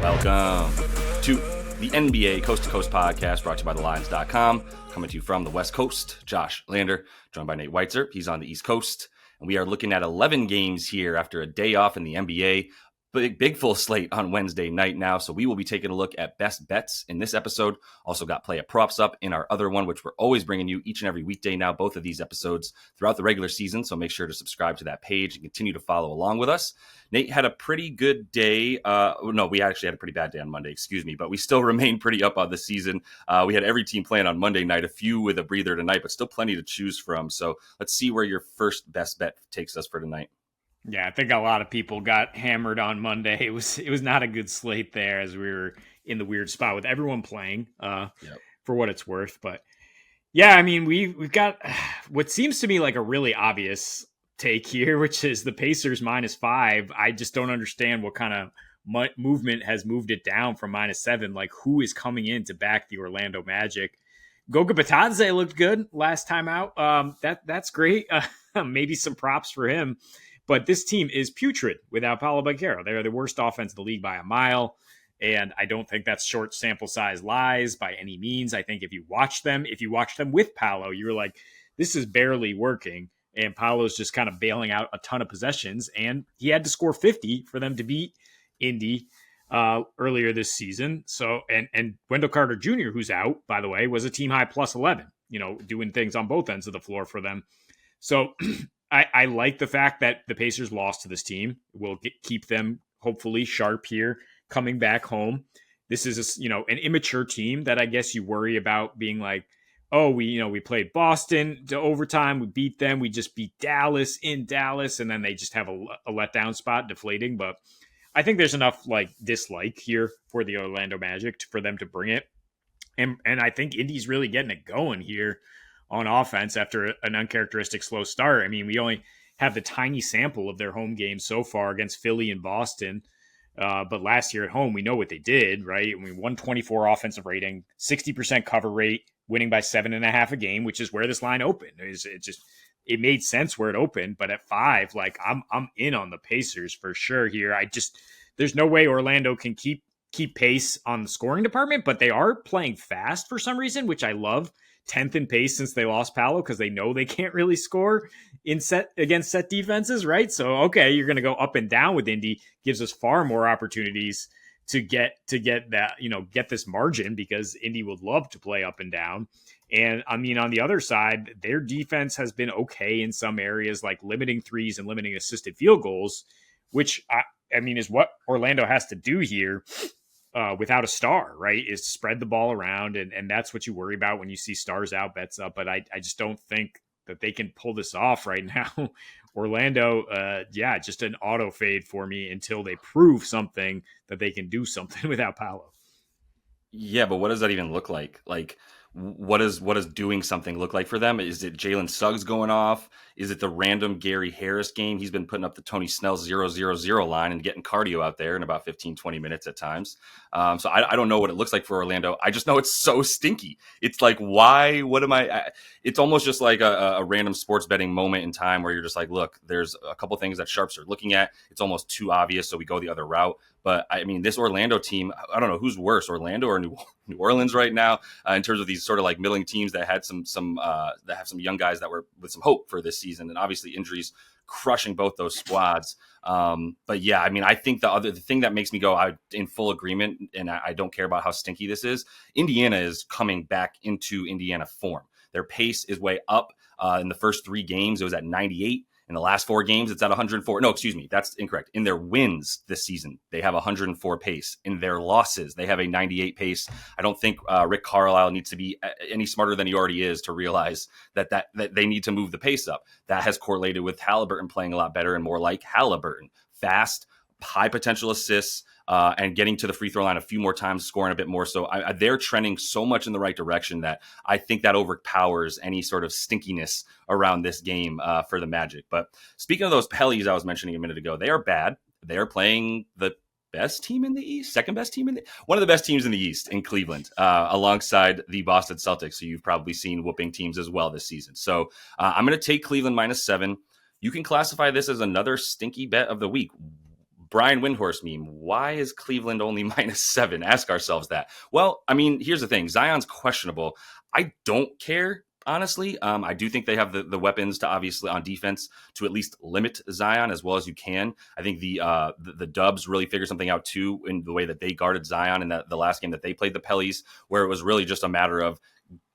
Welcome to the NBA Coast to Coast podcast brought to you by thelines.com. Coming to you from the West Coast, Josh Lander, joined by Nate Weitzer. He's on the East Coast. And we are looking at 11 games here after a day off in the NBA. Big full slate on Wednesday night now. So we will be taking a look at best bets in this episode. Also got play of props up in our other one, which we're always bringing you each and every weekday now, both of these episodes throughout the regular season. So make sure to subscribe to that page and continue to follow along with us. Nate had a pretty good day. No, we actually had a pretty bad day on Monday, but we still remain pretty up on the season. We had every team playing on Monday night, a few with a breather tonight, but still plenty to choose from. So let's see where your first best bet takes us for tonight. Yeah, I think a lot of people got hammered on Monday. It was not a good slate there as we were in the weird spot with everyone playing for what it's worth. But yeah, I mean, we've got what seems to me like a really obvious take here, which is the Pacers -5. I just don't understand what kind of movement has moved it down from -7. Like, who is coming in to back the Orlando Magic? Goga Bitadze looked good last time out. That's great. Maybe some props for him. But this team is putrid without Paolo Banchero. They're the worst offense in the league by a mile. And I don't think that's short sample size lies by any means. I think if you watch them with Paolo, you're like, this is barely working. And Paolo's just kind of bailing out a ton of possessions. And he had to score 50 for them to beat Indy earlier this season. So, and Wendell Carter Jr., who's out, by the way, was a team high +11, doing things on both ends of the floor for them. So I like the fact that the Pacers lost to this team. Will keep them hopefully sharp here coming back home. This is an immature team that I guess you worry about being like, oh, we played Boston to overtime, we beat them, we just beat Dallas in Dallas, and then they just have a letdown spot deflating. But I think there's enough dislike here for the Orlando Magic for them to bring it, and I think Indy's really getting it going here on offense after an uncharacteristic slow start. I mean, we only have the tiny sample of their home games so far against Philly and Boston. But last year at home, we know what they did, right? I mean, 124 offensive rating, 60% cover rate, winning by 7.5 a game, which is where this line opened. It made sense where it opened, but at 5, I'm in on the Pacers for sure here. There's no way Orlando can keep pace on the scoring department, but they are playing fast for some reason, which I love. 10th in pace since they lost Paolo because they know they can't really score against set defenses, right? So, okay, you're going to go up and down with Indy. Gives us far more opportunities to get that, get this margin because Indy would love to play up and down. And I mean, on the other side, their defense has been okay in some areas, like limiting threes and limiting assisted field goals, which I mean is what Orlando has to do here. Without a star, right, is spread the ball around. And that's what you worry about when you see stars out, bets up. But I just don't think that they can pull this off right now. Orlando, just an auto fade for me until they prove something that they can do something without Paolo. Yeah, but what does that even look like? Like, what does doing something look like for them? Is it Jalen Suggs going off? Is it the random Gary Harris game? He's been putting up the Tony Snell 0-0-0 line and getting cardio out there in about 15, 20 minutes at times. So I don't know what it looks like for Orlando. I just know it's so stinky. It's like, why? What am I? It's almost just like a random sports betting moment in time where you're just like, look, there's a couple things that sharps are looking at. It's almost too obvious, so we go the other route. But I mean, this Orlando team, I don't know who's worse, Orlando or New Orleans right now, in terms of these sort of like middling teams that had some that have some young guys that were with some hope for this season, and obviously injuries crushing both those squads. But yeah, I mean, I think the thing that makes me go in full agreement, and I don't care about how stinky this is. Indiana is coming back into Indiana form. Their pace is way up. In the first 3 games, it was at 98. In the last 4 games, it's at 104. No, excuse me. That's incorrect. In their wins this season, they have 104 pace. In their losses, they have a 98 pace. I don't think Rick Carlisle needs to be any smarter than he already is to realize that they need to move the pace up. That has correlated with Halliburton playing a lot better and more like Halliburton. Fast, high potential assists, and getting to the free throw line a few more times, scoring a bit more. So they're trending so much in the right direction that I think that overpowers any sort of stinkiness around this game for the Magic. But speaking of those Pellies I was mentioning a minute ago, they are bad. They are playing the best team in the East, second best team one of the best teams in the East in Cleveland, alongside the Boston Celtics, who you've probably seen whooping teams as well this season. So I'm going to take Cleveland -7. You can classify this as another stinky bet of the week. Brian Windhorst meme. Why is Cleveland only -7? Ask ourselves that. Well, I mean, here's the thing. Zion's questionable. I don't care, honestly. I do think they have the weapons to obviously on defense to at least limit Zion as well as you can. I think the Dubs really figured something out too in the way that they guarded Zion in the last game that they played the Pellies, where it was really just a matter of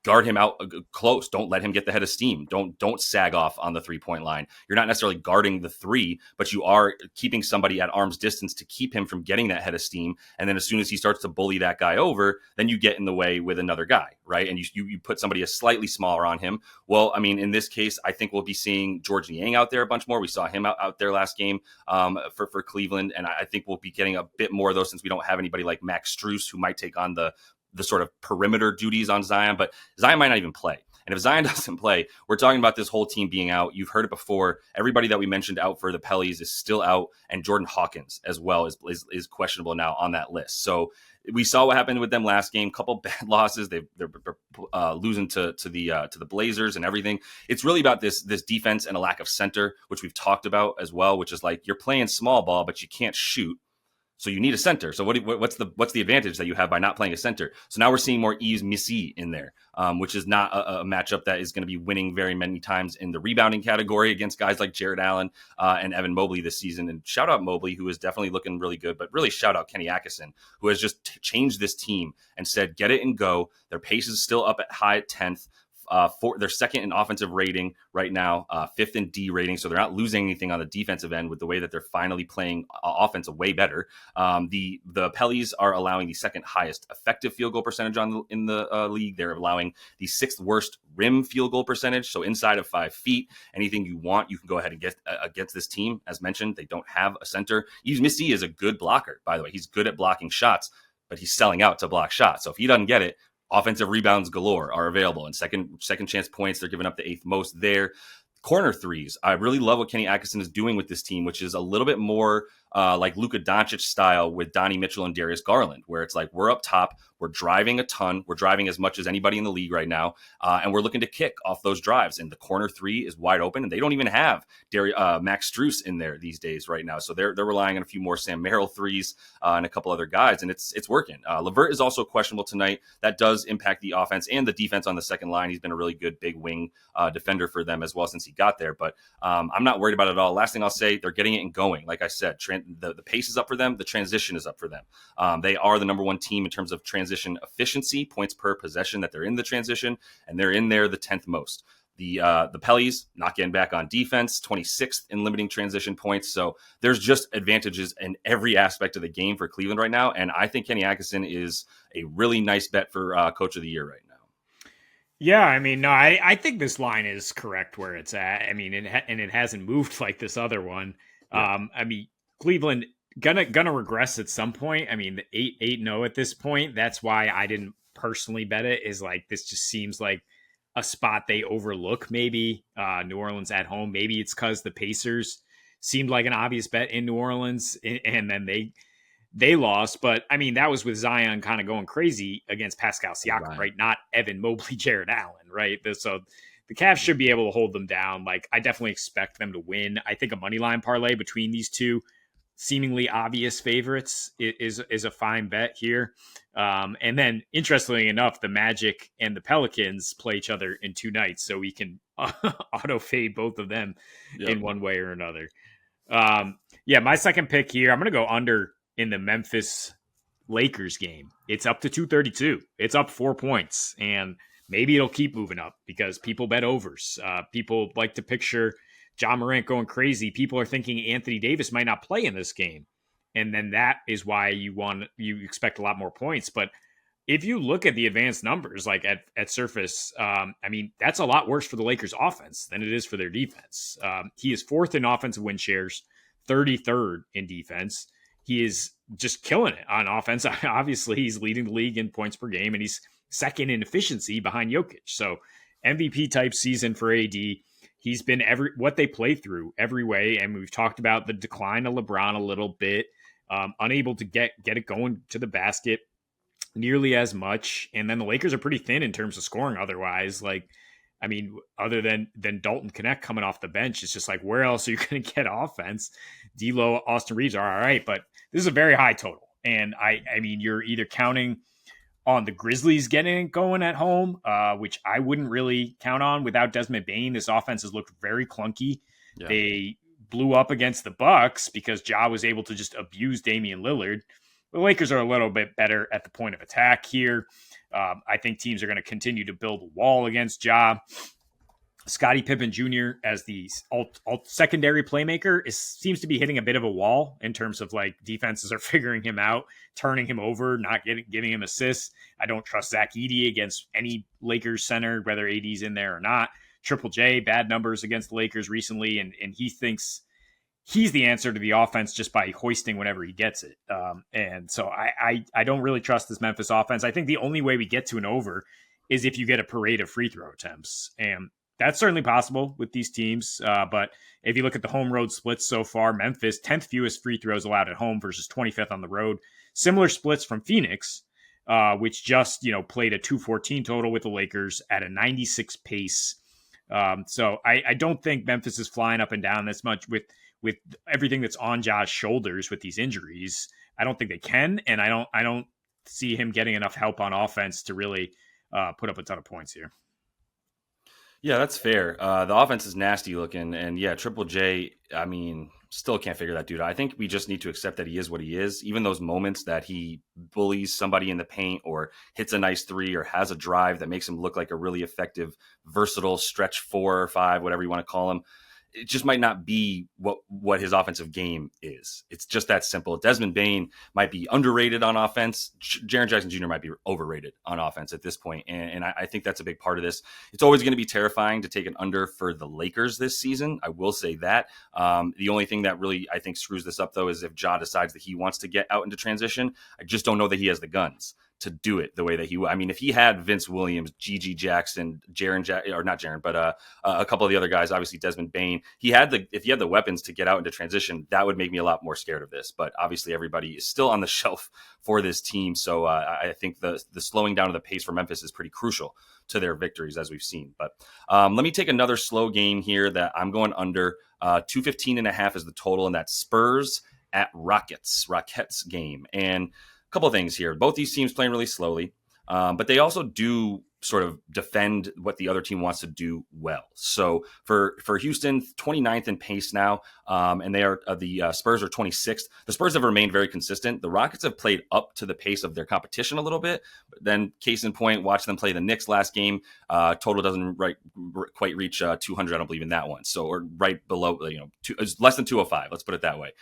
guard him out close. Don't let him get the head of steam. Don't sag off on the 3-point line. You're not necessarily guarding the three, but you are keeping somebody at arm's distance to keep him from getting that head of steam. And then as soon as he starts to bully that guy over, then you get in the way with another guy, right? And you put somebody a slightly smaller on him. Well, I mean, in this case, I think we'll be seeing George Niang out there a bunch more. We saw him out there last game for Cleveland, and I think we'll be getting a bit more of those since we don't have anybody like Max Strus who might take on the sort of perimeter duties on Zion, but Zion might not even play. And if Zion doesn't play, we're talking about this whole team being out. You've heard it before. Everybody that we mentioned out for the Pellies is still out, and Jordan Hawkins as well is questionable now on that list. So we saw what happened with them last game. Couple bad losses. They're losing to the Blazers and everything. It's really about this defense and a lack of center, which we've talked about as well. Which is like you're playing small ball, but you can't shoot. So you need a center. So what's the advantage that you have by not playing a center? So now we're seeing more Yves Missi in there, which is not a matchup that is going to be winning very many times in the rebounding category against guys like Jared Allen and Evan Mobley this season. And shout out Mobley, who is definitely looking really good, but really shout out Kenny Atkinson, who has just changed this team and said, get it and go. Their pace is still up at high at 10th. They're second in offensive rating right now, fifth in D rating. So they're not losing anything on the defensive end with the way that they're finally playing offense way better. The Pellies are allowing the second highest effective field goal percentage in the league. They're allowing the sixth worst rim field goal percentage. So inside of 5 feet, anything you want, you can go ahead and get against this team. As mentioned, they don't have a center. Yves Missi is a good blocker, by the way. He's good at blocking shots, but he's selling out to block shots. So if he doesn't get it, offensive rebounds galore are available, and second chance points, they're giving up the 8th most there. Corner threes. I really love what Kenny Atkinson is doing with this team, which is a little bit more like Luka Doncic style with Donnie Mitchell and Darius Garland, where it's like we're up top, we're driving a ton, we're driving as much as anybody in the league right now, and we're looking to kick off those drives. And the corner three is wide open, and they don't even have Max Strus in there these days right now. So they're relying on a few more Sam Merrill threes and a couple other guys, and it's working. LeVert is also questionable tonight. That does impact the offense and the defense on the second line. He's been a really good big wing defender for them as well since he got there, but I'm not worried about it at all. Last thing I'll say, they're getting it and going. Like I said, the pace is up for them. The transition is up for them. They are the number one team in terms of transition efficiency, points per possession that they're in the transition, and they're in there the 10th most. The Pellies not getting back on defense, 26th in limiting transition points. So there's just advantages in every aspect of the game for Cleveland right now. And I think Kenny Atkinson is a really nice bet for Coach of the Year right now. Yeah, I mean, no, I think this line is correct where it's at. I mean, it hasn't moved like this other one. Yeah. I mean, Cleveland gonna regress at some point. I mean, the 8-0 at this point. That's why I didn't personally bet it. Is like this just seems like a spot they overlook. Maybe New Orleans at home. Maybe it's because the Pacers seemed like an obvious bet in New Orleans, and then they lost. But I mean, that was with Zion kind of going crazy against Pascal Siakam, right? Not Evan Mobley, Jared Allen, right? So the Cavs should be able to hold them down. Like, I definitely expect them to win. I think a money line parlay between these two seemingly obvious favorites is a fine bet here. And then, interestingly enough, the Magic and the Pelicans play each other in 2 nights, so we can auto fade both of them in one way or another. My second pick here, I'm going to go under in the Memphis Lakers game. It's up to 232. It's up 4 points, and maybe it'll keep moving up because people bet overs. People like to picture Ja Morant going crazy. People are thinking Anthony Davis might not play in this game. And then that is why you expect a lot more points. But if you look at the advanced numbers, like at surface, I mean, that's a lot worse for the Lakers offense than it is for their defense. He is 4th in offensive win shares, 33rd in defense. He is just killing it on offense. Obviously, he's leading the league in points per game, and he's 2nd in efficiency behind Jokic. So MVP type season for AD. He's been what they play through every way, and we've talked about the decline of LeBron a little bit, unable to get it going to the basket nearly as much. And then the Lakers are pretty thin in terms of scoring otherwise. Like, I mean, other than Dalton Connect coming off the bench, it's just like, where else are you going to get offense? D'Lo, Austin Reeves are all right, but this is a very high total. And I mean, you're either counting on the Grizzlies getting it going at home, which I wouldn't really count on without Desmond Bane. This offense has looked very clunky. Yeah. They blew up against the Bucks because Ja was able to just abuse Damian Lillard. The Lakers are a little bit better at the point of attack here. I think teams are going to continue to build a wall against Ja. Scottie Pippen Jr. as the secondary playmaker seems to be hitting a bit of a wall in terms of like defenses are figuring him out, turning him over, not giving him assists. I don't trust Zach Edey against any Lakers center, whether AD's in there or not. Triple J, bad numbers against the Lakers recently, and he thinks he's the answer to the offense just by hoisting whenever he gets it. And so I don't really trust this Memphis offense. I think the only way we get to an over is if you get a parade of free throw attempts. And that's certainly possible with these teams. But if you look at the home road splits so far, Memphis, 10th fewest free throws allowed at home versus 25th on the road. Similar splits from Phoenix, which just, played a 214 total with the Lakers at a 96 pace. So I don't think Memphis is flying up and down this much with everything that's on Ja's shoulders with these injuries. I don't think they can, and I don't see him getting enough help on offense to really put up a ton of points here. Yeah, that's fair. The offense is nasty looking, and yeah, Triple J, I mean, still can't figure that dude out. I think we just need to accept that he is what he is. Even those moments that he bullies somebody in the paint or hits a nice three or has a drive that makes him look like a really effective, versatile stretch 4 or 5, whatever you want to call him, it just might not be what his offensive game is. It's just that simple. Desmond Bane might be underrated on offense. Jaren Jackson Jr. might be overrated on offense at this point. And I think that's a big part of this. It's always going to be terrifying to take an under for the Lakers this season. I will say that. The only thing that really, I think, screws this up, though, is if Ja decides that he wants to get out into transition. I just don't know that he has the guns to do it the way that I mean, if he had Vince Williams, Gigi Jackson, a couple of the other guys, obviously Desmond Bane, if he had the weapons to get out into transition, that would make me a lot more scared of this. But obviously everybody is still on the shelf for this team. So I think the slowing down of the pace for Memphis is pretty crucial to their victories, as we've seen. But let me take another slow game here that I'm going under. 215.5 is the total, and that's Spurs at Rockets game. And couple of things here. Both these teams playing really slowly, but they also do sort of defend what the other team wants to do well. So for Houston, 29th in pace now, and they are the Spurs are 26th. The Spurs have remained very consistent. The Rockets have played up to the pace of their competition a little bit. But then, case in point, watch them play the Knicks last game. Total doesn't quite reach 200. I don't believe in that one. So or right below, it's less than 205. Let's put it that way.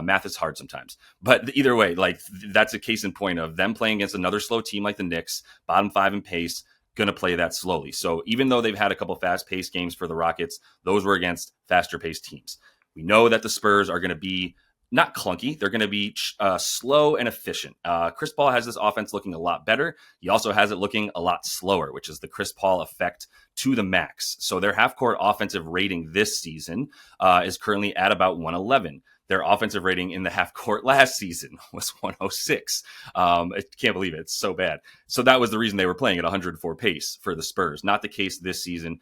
Math is hard sometimes, but either way, like that's a case in point of them playing against another slow team like the Knicks, bottom 5 in pace. Going to play that slowly. So even though they've had a couple fast-paced games for the Rockets, those were against faster-paced teams. We know that the Spurs are going to be not clunky. They're going to be slow and efficient. Chris Paul has this offense looking a lot better. He also has it looking a lot slower, which is the Chris Paul effect to the max. So their half-court offensive rating this season is currently at about 111. Their offensive rating in the half court last season was 106. I can't believe it. It's so bad. So that was the reason they were playing at 104 pace for the Spurs. Not the case this season.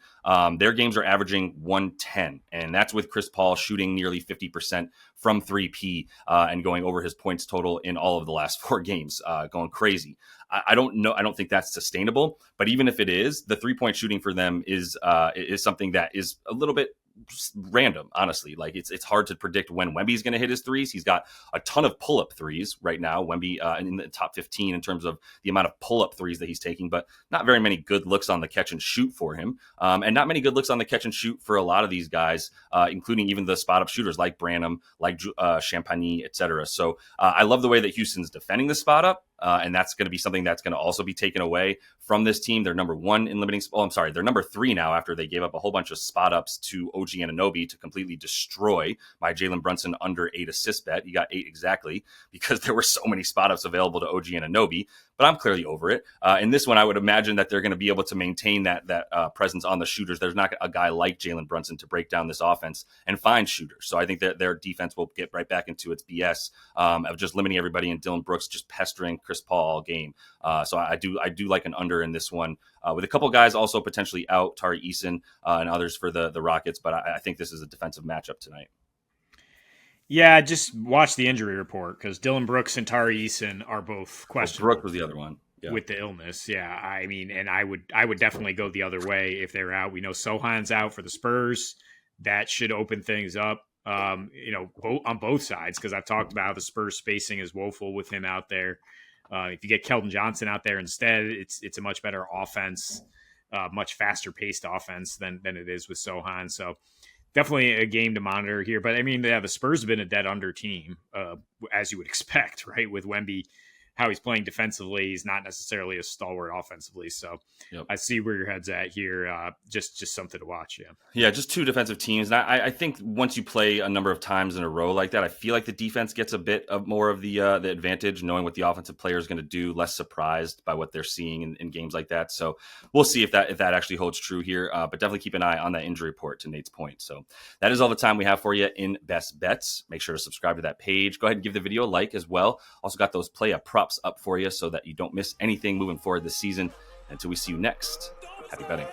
Their games are averaging 110, and that's with Chris Paul shooting nearly 50% from 3P and going over his points total in all of the last 4 games, going crazy. I don't know. I don't think that's sustainable. But even if it is, the 3-point shooting for them is something that is a little bit random, honestly. Like it's hard to predict when Wemby's going to hit his threes. He's got a ton of pull-up threes right now. Wemby in the top 15 in terms of the amount of pull-up threes that he's taking, but not very many good looks on the catch and shoot for him, and not many good looks on the catch and shoot for a lot of these guys, including even the spot-up shooters like Branham, like Champagny, etc. So I love the way that Houston's defending the spot-up. And that's going to be something that's going to also be taken away from this team. They're number 1 in limiting. They're number 3 now after they gave up a whole bunch of spot ups to OG Anunoby to completely destroy my Jalen Brunson under 8 assist bet. He got 8 exactly because there were so many spot ups available to OG Anunoby. but I'm clearly over it. In this one, I would imagine that they're going to be able to maintain that presence on the shooters. There's not a guy like Jalen Brunson to break down this offense and find shooters. So I think that their defense will get right back into its BS of just limiting everybody, and Dylan Brooks just pestering Chris Paul all game. So I do like an under in this one, with a couple guys also potentially out, Tari Eason and others for the Rockets. But I think this is a defensive matchup tonight. Yeah, just watch the injury report because Dylan Brooks and Tari Eason are both questionable. Brooks was the other one. Yeah. With the illness. Yeah. I mean, and I would definitely go the other way if they're out. We know Sohan's out for the Spurs. That should open things up, on both sides, because I've talked about how the Spurs spacing is woeful with him out there. If you get Keldon Johnson out there instead, it's a much better offense, much faster paced offense than it is with Sohan. So definitely a game to monitor here. But I mean, the Spurs have been a dead under team, as you would expect, right? With Wemby, how he's playing defensively, he's not necessarily a stalwart offensively. So yep. I see where your head's at here. Just something to watch. Yeah, just two defensive teams. And I think once you play a number of times in a row like that, I feel like the defense gets a bit of more of the advantage, knowing what the offensive player is going to do, less surprised by what they're seeing in games like that. So we'll see if that actually holds true here. But definitely keep an eye on that injury report, to Nate's point. So that is all the time we have for you in Best Bets. Make sure to subscribe to that page. Go ahead and give the video a like as well. Also got those props up for you so that you don't miss anything moving forward this season. Until we see you next, happy betting.